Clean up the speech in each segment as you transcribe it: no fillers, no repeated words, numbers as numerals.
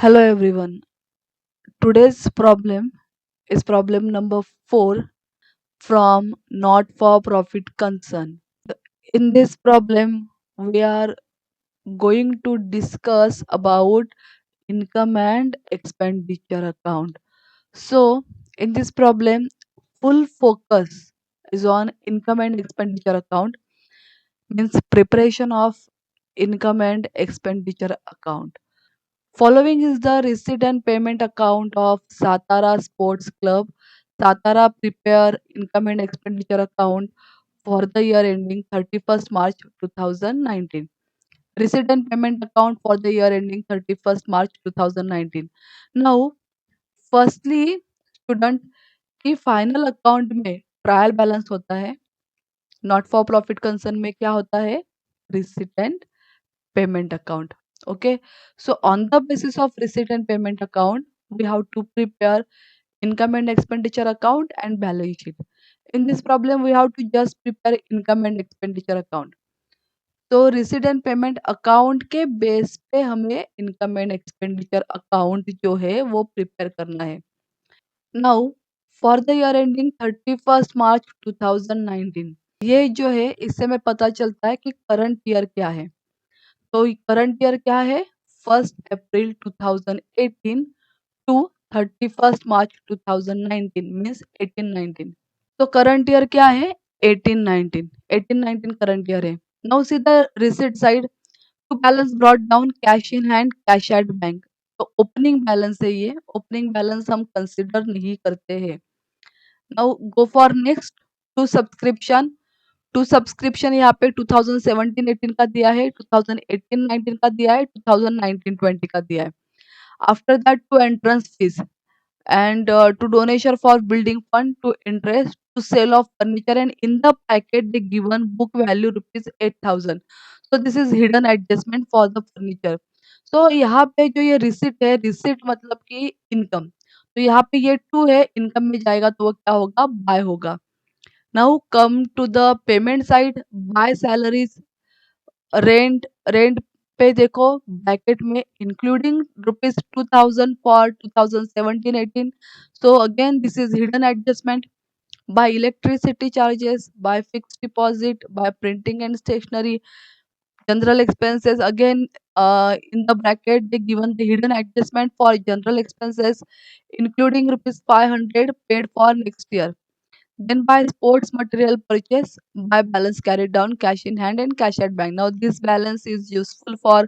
Hello everyone. Today's problem is problem number 4 from not for profit concern. In this problem, we are going to discuss about income and expenditure account. So, in this problem, full focus is on income and expenditure account, means preparation of income and expenditure account. Following is the receipt and payment account of Satara Sports Club. Satara prepare income and expenditure account for the year ending 31st March 2019. Receipt and payment account for the year ending 31st March 2019. Now, firstly, student की final account में trial balance होता है, not for profit concern में क्या होता है, receipt and payment account. Okay, so on the basis of receipt and payment account, we have to prepare income and expenditure account and balance sheet. In this problem, we have to just prepare income and expenditure account. तो receipt and payment account के base पे हमें income and expenditure account जो है वो prepare करना है. Now for the year ending 31st March 2019, ये जो है इससे हमें पता चलता है कि करंट ईयर क्या है. तो करंट ईयर क्या है, 1 अप्रैल 2018 टू 31st March 2019 मीन्स 1819. तो करंट ईयर क्या है, 1819 करंट ईयर है. Now see the receipt side, to balance brought down cash in hand, cash at bank. तो ओपनिंग बैलेंस है, ये ओपनिंग बैलेंस हम कंसिडर नहीं करते हैं. Now go for next, to subscription. To subscription यहाँ पे 2017-18 का दिया है, 2018-19 का दिया है, 2019-20 का दिया है. After that to entrance fees and to donation for building fund, to interest, to sale of furniture, and in the packet they given book value rupees 8,000. So this is hidden adjustment for the furniture. So यहाँ पे जो ये receipt है, receipt मतलब कि income, तो यहाँ पे ये टू है, इनकम में जाएगा तो वो क्या होगा, बाय होगा. Now come to the payment side, by salaries, rent. Rent पे देखो ब्रैकेट में including rupees 2,000 for 2017-18. So again this is hidden adjustment. By electricity charges, by fix deposit, by printing and stationery, general expenses. Again, in the bracket they given the hidden adjustment for general expenses, including rupees 500 paid for next year. Then by sports material purchase, by balance carried down, cash in hand and cash at bank. Now this balance is useful for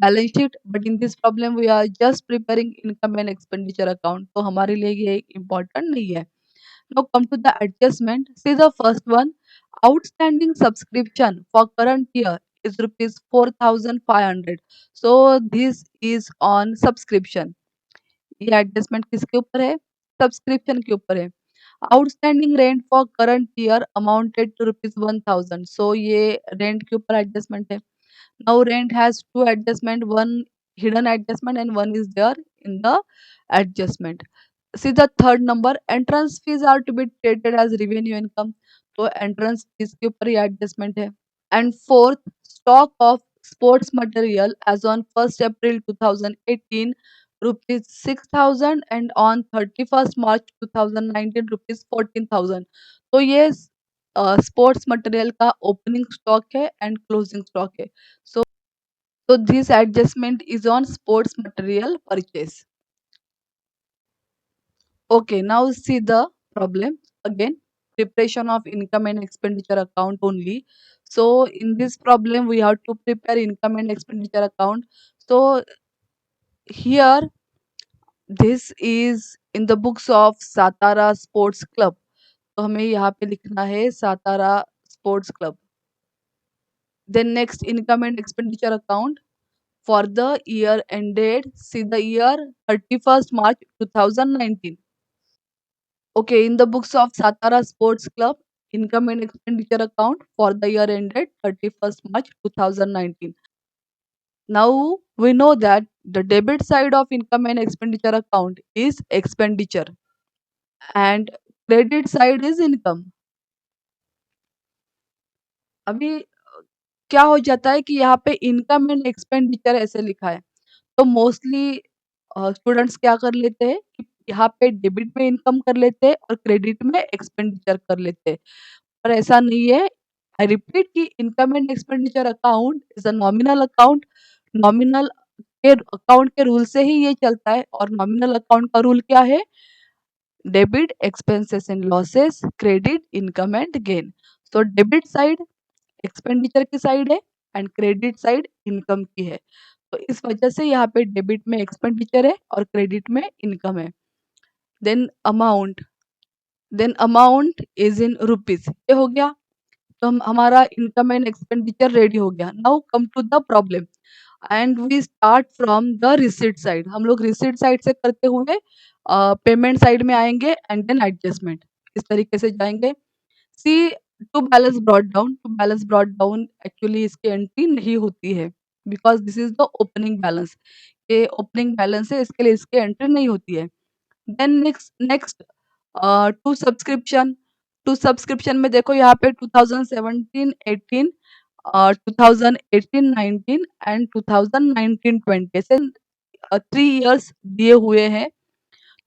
balance sheet, but in this problem we are just preparing income and expenditure account. तो हमारे लिए ये important नहीं है. Now come to the adjustment. See the first one. Outstanding subscription for current year is rupees 4,500. So this is on subscription. ये adjustment किसके ऊपर है, सब्सक्रिप्शन के ऊपर है. Outstanding rent for current year amounted to rupees 1,000. So ये rent के ऊपर एडजस्टमेंट है. Now rent has to adjustment, one hidden adjustment and one is there in the adjustment. See the third number, entrance fees are to be treated as revenue income. तो entrance fees के ऊपर ही adjustment है. And fourth, stock of sports material as on 1st April 2018 rupees 6,000 and on 31st March 2019 rupees 14,000. तो ये sports material का opening stock है and closing stock है. So this adjustment is on sports material purchase. Okay, now see the problem again. Preparation of income and expenditure account only. So in this problem, we have to prepare income and expenditure account. So here, this is in the books of Satara Sports Club. तो हमें यहाँ पे लिखना है Satara sports club. Then next, income and expenditure account for the year ended. See the year 31st March 2019. Okay, in the books of Satara Sports Club, income and expenditure account for the year ended 31st March 2019. Now we know that the debit side of income and expenditure account is expenditure and credit side is income. अभी क्या हो जाता है कि यहाँ पे income and expenditure ऐसे लिखा है, तो मोस्टली स्टूडेंट्स क्या कर लेते हैं कि यहाँ पे डेबिट में इनकम कर लेते हैं और क्रेडिट में एक्सपेंडिचर कर लेते हैं। पर ऐसा नहीं है। आई रिपीट कि income and expenditure account is a nominal account. Nominal के अकाउंट के रूल से ही ये चलता है और नॉमिनल अकाउंट का रूल क्या है? Debit expenses and losses, credit income and gain. So debit side expenditure की साइड है एंड क्रेडिट साइड इनकम की है। तो इस वजह से यहाँ पे डेबिट में एक्सपेंडिचर है और क्रेडिट में इनकम है। Then amount, is in rupees. ये हो गया। तो हमारा इनकम एंड एक्सपेंडिचर रेडी हो गया। Now come to the problem and we start from the receipt side. हम लोग रिसीट साइड से करते हुए पेमेंट साइड में आएंगे एंड देन एडजस्टमेंट, इस तरीके से जाएंगे। C, to balance brought down actually इसकी एंट्री नहीं होती है because this is the opening balance. ये ओपनिंग बैलेंस है, इसके लिए इसकी एंट्री नहीं होती है। Then next next to subscription. To subscription में देखो यहाँ पे 2017-18, 2018-19 एंड 2019-20 ऐसे 3 इयर्स दिए हुए हैं।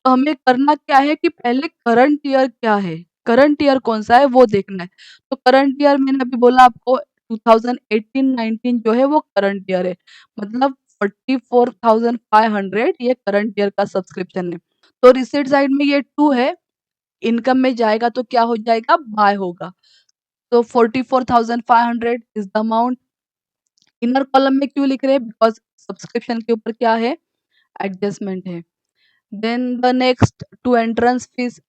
तो हमें करना क्या है कि पहले करंट ईयर क्या है, करंट ईयर कौन सा है वो देखना है। तो करंट ईयर मैंने अभी बोला आपको 2018-19 जो है वो करंट ईयर है, मतलब 44,500 ये करंट ईयर का सब्सक्रिप्शन है। तो रिसीट साइड में ये 2 है, इनकम में जाएगा तो क्या हो जाएगा? बाय होगा। तो 44,500 is the amount. Inner column में क्यों लिख रहे हैं? बिकॉज सब्सक्रिप्शन के ऊपर क्या है? एडजस्टमेंट है। Then the next to entrance fees,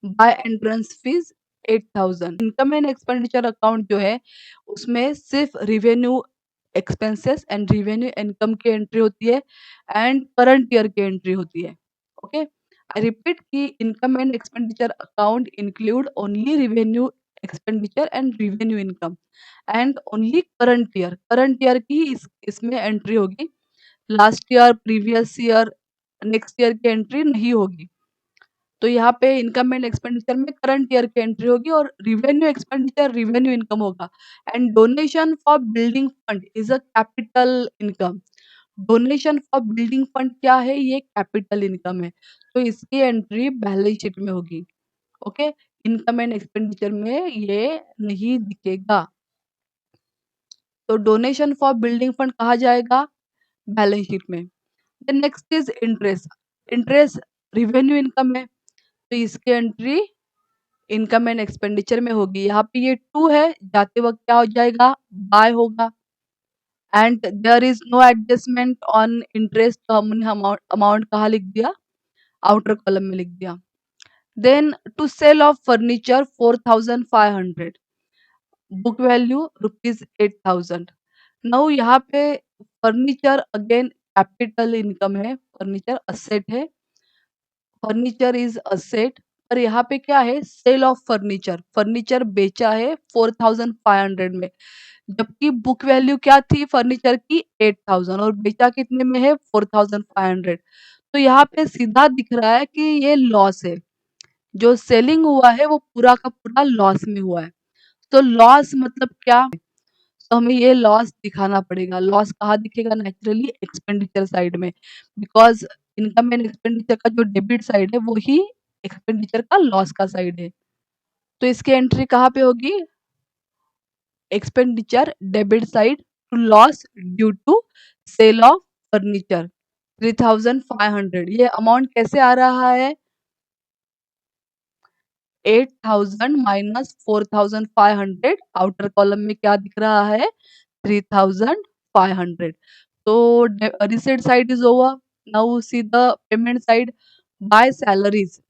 by entrance fees 8,000। Income and expenditure account जो है उसमें सिर्फ revenue expenses and revenue income की एंट्री होती है एंड करंट ईयर की एंट्री होती है। ओके, आई रिपीट कि income and expenditure account include only revenue expenditure and revenue income and only current year की इसमें एंट्री होगी। Last year, previous year, next year की एंट्री नहीं होगी। तो यहाँ पे इनकम एंड एक्सपेंडिचर में करंट ईयर की एंट्री होगी और रिवेन्यू एक्सपेंडिचर रिवेन्यू इनकम होगा। And donation for building fund is a capital income. Donation for building fund क्या है? ये कैपिटल इनकम है, तो इसकी एंट्री बैलेंस शीट में होगी। ओके, इनकम एंड एक्सपेंडिचर में ये नहीं दिखेगा। तो डोनेशन फॉर बिल्डिंग फंड कहा जाएगा? बैलेंस शीट में। Then next is interest. Interest revenue income है, तो इसकी एंट्री इनकम एंड एक्सपेंडिचर में होगी। यहाँ पे ये 2 है, जाते वक्त क्या हो जाएगा? बाय होगा। And there is no adjustment on interest, तो हमने अमाउंट कहाँ लिख दिया? आउटर कॉलम में लिख दिया। Then to sale of furniture 4,500, book value ₹8,000। Now यहाँ पे फर्नीचर अगेन कैपिटल इनकम है, फर्नीचर असेट है, फर्नीचर इज असेट। पर यहाँ पे क्या है? सेल ऑफ फर्नीचर, फर्नीचर बेचा है 4,500 में, जबकि बुक वैल्यू क्या थी फर्नीचर की? 8,000 और बेचा कितने में है? 4,500। तो यहाँ पे सीधा दिख रहा है कि ये लॉस है, जो सेलिंग हुआ है वो पूरा का पूरा लॉस में हुआ है। तो लॉस मतलब क्या? तो हमें ये लॉस दिखाना पड़ेगा। लॉस कहाँ दिखेगा? नेचुरली एक्सपेंडिचर साइड में, बिकॉज इनकम एंड एक्सपेंडिचर का जो डेबिट साइड है वो ही एक्सपेंडिचर का लॉस का साइड है। तो इसकी एंट्री कहाँ पे होगी? Expenditure debit side to loss due to sale of furniture 3,500। ये अमाउंट कैसे आ रहा है? 8,000 माइनस 4,500, आउटर कॉलम में क्या दिख रहा है? 3,500। तो receipt side is over. Now see the payment side. By salaries,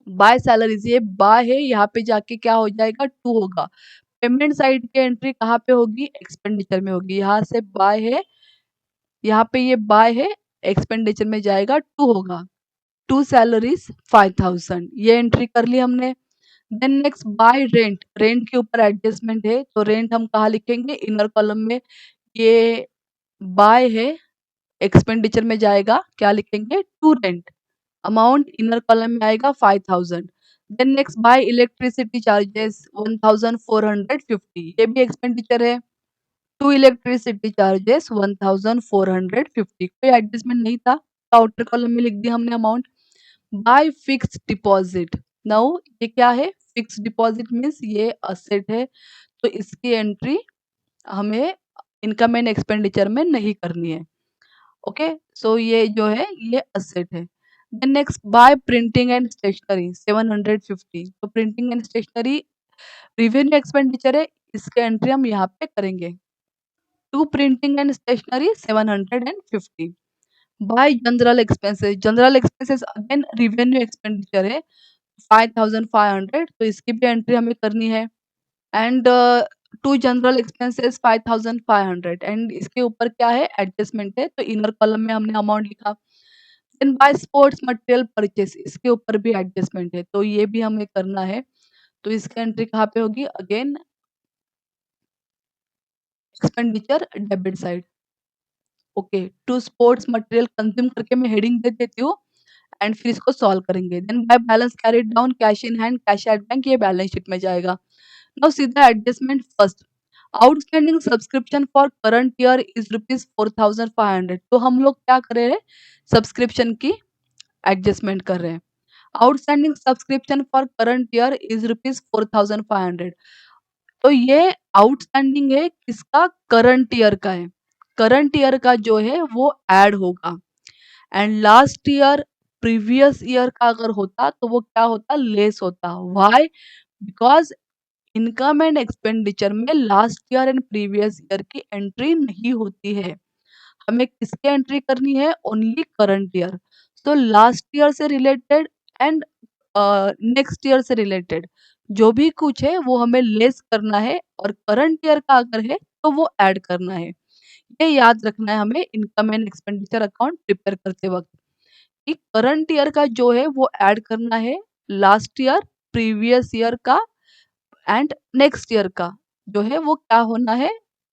by salaries ये बाय है, यहाँ पे जाके क्या हो जाएगा? 2 होगा। पेमेंट साइड की एंट्री कहाँ पे होगी? एक्सपेंडिचर में होगी। यहाँ से बाय है, यहाँ पे ये बाय है, एक्सपेंडिचर में जाएगा 2 होगा। 2 सैलरीज 5,000, ये एंट्री कर ली हमने। Then next by rent, rent के ऊपर एडजस्टमेंट है, तो रेंट हम कहाँ लिखेंगे? इनर कॉलम में। ये बाय है, एक्सपेंडिचर में जाएगा, क्या लिखेंगे? To rent. Amount inner column में आएगा 5,000। Then next by electricity charges 1,450, ये भी एक्सपेंडिचर है। टू इलेक्ट्रिसिटी चार्जेस 1450, कोई एडजस्टमेंट नहीं था, तो आउटर कॉलम में लिख दिया हमने amount. Bye fix deposit, now ये क्या है, फिक्स डिपॉजिट मीन्स ये असेट है, तो इसकी एंट्री हमें इनकम एंड एक्सपेंडिचर में नहीं करनी है। ओके, सो ये जो है ये असेट है। Then next, by printing and stationery 750, तो printing and stationery revenue expenditure है, इसके एंट्री हम यहाँ पे करेंगे। To printing and stationery 750। By general expenses again revenue expenditure है 5500, तो इसकी भी एंट्री हमें करनी है। And to general expenses 5500, and इसके ऊपर क्या है, एडजस्टमेंट है, तो इनर कॉलम में हमने अमाउंट लिखा। Then by sports material purchase, इसके ऊपर भी एडजस्टमेंट है, तो ये भी हमें करना है, तो इसकी एंट्री कहाँ पे होगी, again expenditure debit side. Okay, to sports material consume करके मैं हेडिंग दे देती हूँ, एंड फिर इसको सॉल्व करेंगे। Then by balance carried down, cash in hand, cash at bank, ये बैलेंस शीट में जाएगा। नाउ सीधा adjustment first, outstanding subscription for current year is rupees 4500, तो हम लोग क्या कर रहे हैं, सब्सक्रिप्शन की एडजस्टमेंट कर रहे हैं। Outstanding subscription for current year is rupees 4500, तो ये आउटस्टैंडिंग है किसका, करंट ईयर का है, करंट ईयर का जो है वो ऐड होगा। And last year previous year का अगर होता तो वो क्या होता, लेस होता। Why, because income and expenditure में last year and previous year की एंट्री नहीं होती है, हमें किसकी एंट्री करनी है, ओनली करंट ईयर। तो लास्ट ईयर से रिलेटेड एंड नेक्स्ट ईयर से रिलेटेड जो भी कुछ है वो हमें लेस करना है, और करंट ईयर का अगर है तो वो ऐड करना है। ये याद रखना है हमें income and expenditure account prepare करते वक्त, कि करंट ईयर का जो है वो ऐड करना है, लास्ट ईयर, प्रीवियस ईयर का एंड नेक्स्ट ईयर का जो है वो क्या होना है,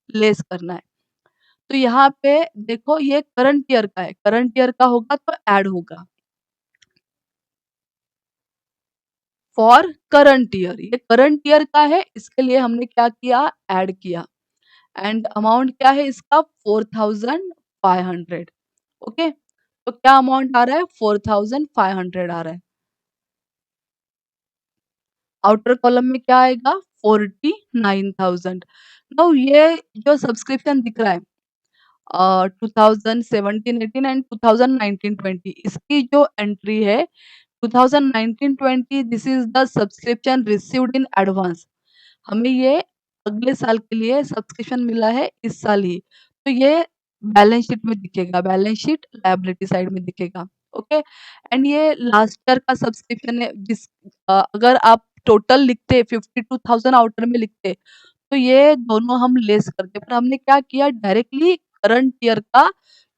लेस करना है। तो यहाँ पे देखो ये करंट ईयर का है, करंट ईयर का होगा तो ऐड होगा फॉर करंट ईयर, ये करंट ईयर का है, इसके लिए हमने क्या किया, ऐड किया। एंड अमाउंट क्या है इसका, 4500। ओके, तो क्या अमाउंट आ रहा है, 4500 आ रहा है। आउटर कॉलम में क्या आएगा, 49,000। नाउ ये जो सब्सक्रिप्शन दिख रहा है 2017-18 एंड 2019-20, इसकी जो एंट्री है 2019-20, this is the subscription received in advance, हमें ये अगले साल के लिए सब्सक्रिप्शन मिला है इस साल ही, तो ये बैलेंस शीट में दिखेगा, बैलेंस शीट लायबिलिटी साइड में दिखेगा। ओके, एंड ये लास्ट ईयर का सब्सक्रिप्शन है, अगर आप टोटल लिखते 52,000 आउटर में लिखते तो ये दोनों हम लेस करते, पर हमने क्या किया, डायरेक्टली करंट ईयर का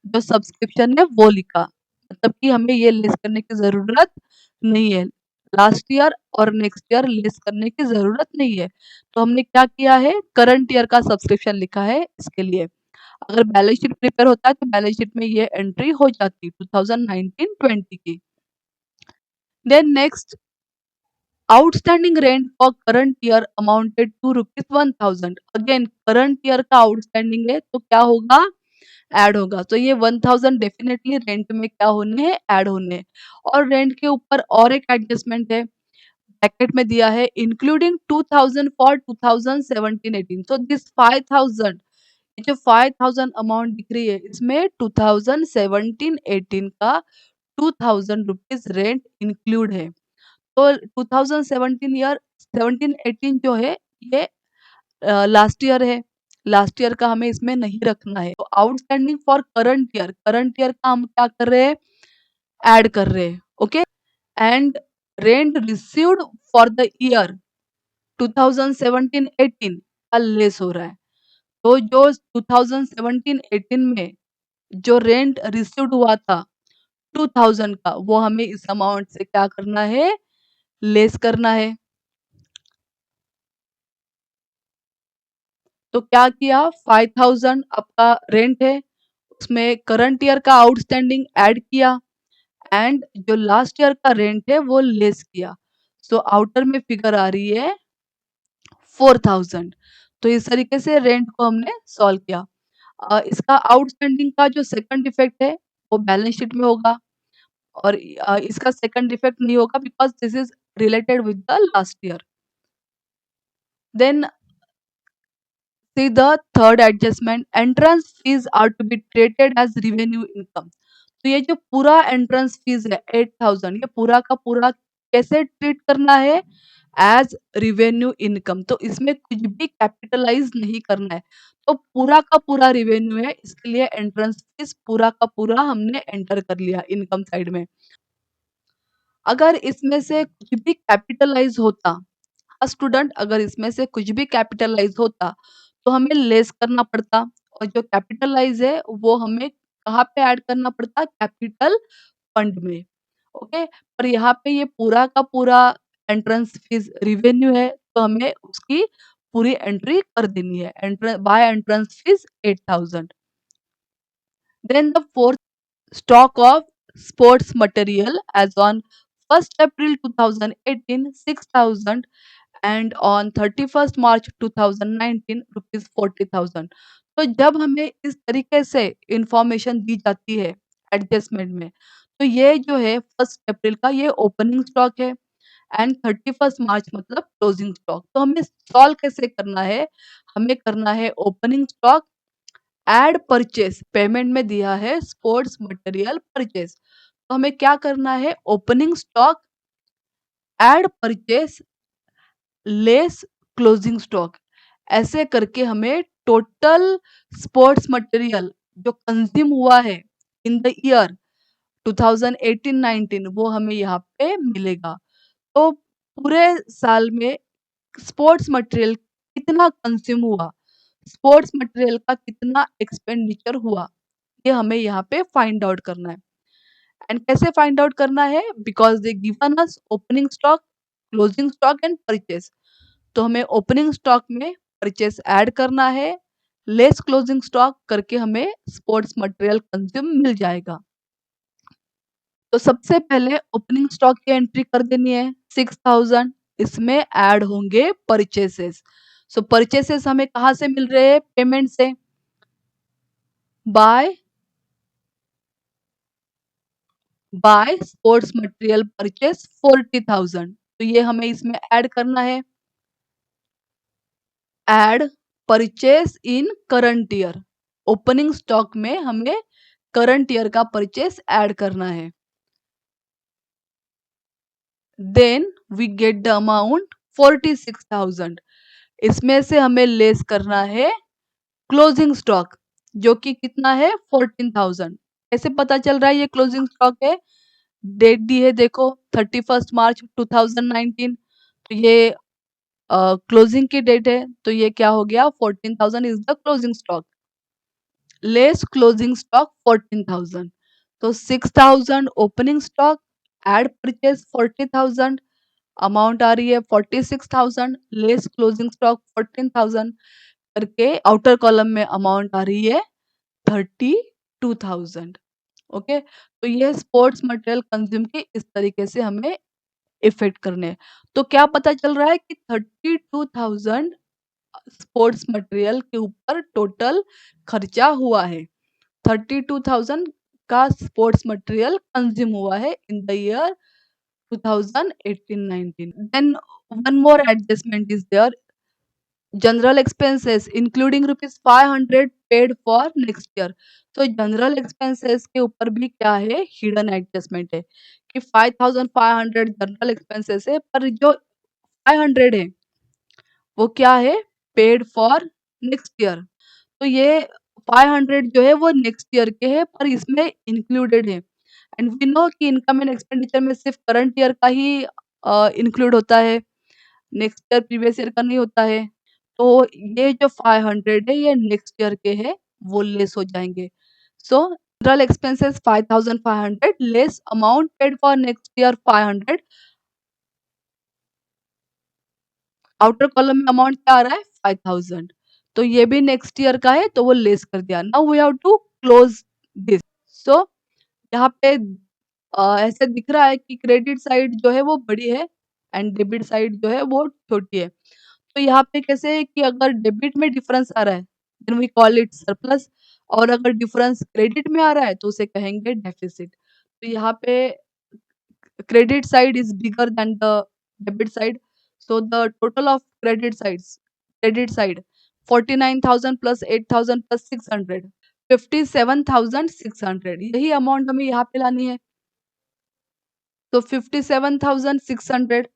जो सब्सक्रिप्शन है वो लिखा, मतलब कि हमें ये लेस करने की जरूरत नहीं है, लास्ट ईयर और नेक्स्ट ईयर लेस करने की जरूरत नहीं है, तो हमने क्या किया है, करंट ईयर का सब्सक्रिप्शन लिखा है इसके लिए। अगर बैलेंस शीट प्रिपेयर होता है तो बैलेंस शीट में ये एंट्री हो जाती 2019-20 की। Then next, outstanding rent for current year amounted to rupees 1000, again current year का आउटस्टैंडिंग है तो क्या होगा, ऐड होगा, तो ये 1000 डेफिनेटली रेंट में क्या होने हैं, ऐड होने हैं। और रेंट के ऊपर और एक एडजस्टमेंट है, ब्रैकेट में दिया है इंक्लूडिंग 2000 फॉर 2017-18, सो दिस 5000, ये जो 5000 अमाउंट दिख रही है इसमें 2017-18 का 2000 रुपीज रेंट इंक्लूड है, तो 2017 ईयर 17-18 जो है ये लास्ट ईयर है, लास्ट ईयर का हमें इसमें नहीं रखना है, तो आउटस्टैंडिंग फॉर करंट ईयर का हम क्या कर रहे हैं, ऐड कर रहे हैं। Okay, and rent received for the year 2017-18 का लेस हो रहा है, तो जो 2017-18 में जो रेंट रिसीव्ड हुआ था 2000 का, वो हमें इस अमाउंट से क्या करना है, लेस करना है। तो क्या किया, 5000 आपका रेंट है, उसमें करंट ईयर का आउटस्टैंडिंग ऐड किया, एंड जो लास्ट ईयर का रेंट है वो लेस किया, सो आउटर में फिगर आ रही है 4000। तो इस तरीके से रेंट को हमने सॉल्व किया। इसका आउटस्टैंडिंग का जो सेकंड इफेक्ट है वो बैलेंस शीट में होगा और इसका सेकंड इफेक्ट नहीं होगा because this is related with the last year. Then see the third adjustment, entrance fees are to be treated as revenue income. तो ये जो पूरा एंट्रेंस फीस है 8000, ये पूरा का पूरा कैसे ट्रीट करना है? As revenue income. तो इसमें कुछ भी कैपिटलाइज नहीं करना है। तो पूरा का पूरा रिवेन्यू है, इसके लिए एंट्रेंस फीस पूरा का पूरा हमने एंटर कर लिया इनकम साइड में। अगर इसमें से कुछ भी कैपिटलाइज होता, स्टूडेंट अगर इसमें से कुछ भी कैपिटलाइज होता तो हमें लेस करना पड़ता, और जो कैपिटलाइज है वो हमें कहाँ पे ऐड करना पड़ता? कैपिटल फंड में। ओके, पर यहाँ पे ये पूरा का पूरा एंट्रेंस फीस रिवेन्यू है तो हमें उसकी पूरी एंट्री कर देनी है। By entrance fees 8000। Then the fourth, stock of sports material as on 1st April 2018 6000 and on 31st March 2019 rupees 40,000। तो जब हमें इस तरीके से इंफॉर्मेशन दी जाती है एडजस्टमेंट में, तो ये जो है 1 अप्रैल का ये ओपनिंग स्टॉक है एंड 31 मार्च मतलब क्लोजिंग स्टॉक। तो हमें सॉल्व कैसे करना है? हमें करना है opening stock add purchase, payment में दिया है स्पोर्ट्स मटेरियल परचेस, तो हमें क्या करना है? Opening stock add purchase less closing stock, ऐसे करके हमें टोटल स्पोर्ट्स मटेरियल जो कंज्यूम हुआ है इन द ईयर 2018-19 वो हमें यहाँ पे मिलेगा। तो पूरे साल में स्पोर्ट्स मटेरियल कितना कंज्यूम हुआ, स्पोर्ट्स मटेरियल का कितना एक्सपेंडिचर हुआ, ये हमें यहाँ पे फाइंड आउट करना है। एंड कैसे फाइंड आउट करना है? Because they given us opening stock, closing stock and purchase. तो हमें ओपनिंग स्टॉक में परचेस ऐड करना है, लेस क्लोजिंग स्टॉक करके हमें स्पोर्ट्स मटेरियल कंज्यूम मिल जाएगा। तो सबसे पहले ओपनिंग स्टॉक की एंट्री कर देनी है 6000, इसमें ऐड होंगे परचेसेस। सो परचेसेस हमें कहाँ से मिल रहे हैं? पेमेंट से। By by sports material purchase 40,000, तो ये हमें इसमें ऐड करना है। Add purchase in current year, opening stock में हमें करंट ईयर का परचेस ऐड करना है। Then we get the amount 46,000, इसमें से हमें लेस करना है क्लोजिंग स्टॉक जो कि कितना है? 14,000। कैसे पता चल रहा है ये क्लोजिंग स्टॉक है? डेट दी है देखो 31 मार्च 2019, तो ये क्लोजिंग की डेट है, तो ये क्या हो गया? 14,000 is the closing stock, less closing stock 14,000। तो 6,000 opening stock add purchase 40,000, amount आ रही है 46,000 लेस क्लोजिंग स्टॉक 14,000 करके आउटर कॉलम में अमाउंट आ रही है 32,000। ओके, तो ये स्पोर्ट्स मटेरियल कंज्यूम के इस तरीके से हमें इफेक्ट करने हैं। तो क्या पता चल रहा है कि 32,000 स्पोर्ट्स मटेरियल के ऊपर टोटल खर्चा हुआ है। 32,000 का स्पोर्ट्स मटेरियल कंज्यूम हुआ है in the year 2018-19। Then one more adjustment is there, general expenses including rupees 500 paid for next year. तो जनरल एक्सपेंसेस के ऊपर भी क्या है? हिडन एडजस्टमेंट है कि 5,500 जनरल एक्सपेंसेस है, पर जो 500 है वो क्या है? Paid for next year. तो ये 500 जो है वो नेक्स्ट ईयर के है पर इसमें इंक्लूडेड है। एंड वी नो कि इनकम एंड एक्सपेंडिचर में सिर्फ करंट ईयर का ही इंक्लूड होता है, नेक्स्ट ईयर प्रीवियस ईयर का नहीं होता है। तो ये जो 500 है ये नेक्स्ट ईयर के है, वो लेस हो जाएंगे। सो general expenses 5,500 less amount paid for next year 500, outer column में अमाउंट क्या आ रहा है? 5,000। तो ये भी नेक्स्ट ईयर का है तो वो लेस कर दिया। Now we have to close this. So यहाँ पे ऐसे दिख रहा है कि क्रेडिट साइड जो है वो बड़ी है एंड डेबिट साइड जो है वो छोटी है। तो यहाँ पे कैसे है कि अगर डेबिट में डिफरेंस आ रहा है then we call it surplus, और अगर डिफरेंस क्रेडिट में आ रहा है तो उसे कहेंगे डेफिसिट। तो यहाँ पे credit side is bigger than the debit side. So the total of credit side 49,000 plus 8,000 plus 600, 57,600, यही अमाउंट हमें यहाँ पे लानी है। तो 57,600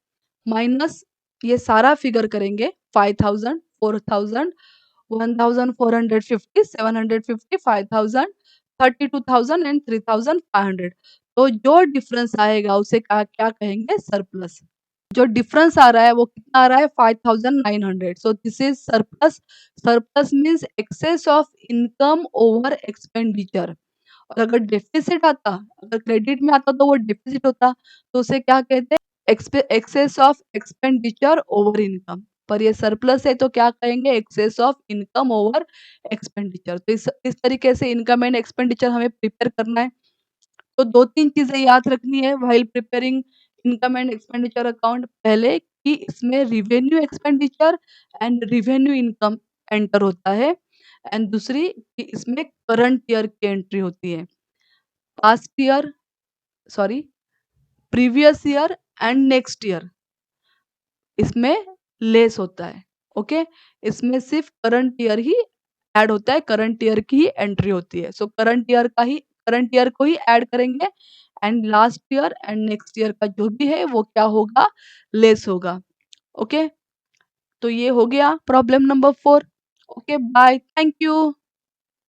माइनस ये सारा फिगर करेंगे 5,000, 4,000, 1,450, 750, 5,000, 32,000 एंड 3,500। तो जो डिफरेंस आएगा उसे क्या कहेंगे? सरप्लस। जो डिफरेंस आ रहा है वो कितना आ रहा है? 5,900। So this is surplus. Surplus means excess of income over expenditure. और अगर डेफिसिट आता, अगर क्रेडिट में आता तो वो डेफिसिट होता, तो उसे क्या कहते हैं? Excess of expenditure over income. पर ये सरप्लस है तो क्या कहेंगे? Excess of income over expenditure. तो इस तरीके से इनकम एंड एक्सपेंडिचर हमें प्रिपेयर करना है। तो 2-3 चीजें याद रखनी है while preparing income and expenditure account. पहले कि इसमें revenue expenditure and revenue income enter होता है, एंड दूसरी कि इसमें करंट ईयर की एंट्री होती है। Past year, sorry, previous year and next year इसमें लेस होता है। ओके, इसमें सिर्फ करंट ईयर ही ऐड होता है, करंट ईयर की ही एंट्री होती है। सो करंट ईयर को ही ऐड करेंगे, and last year and next year का जो भी है वो क्या होगा? लेस होगा। ओके, तो ये हो गया problem number 4। Okay, bye, thank you.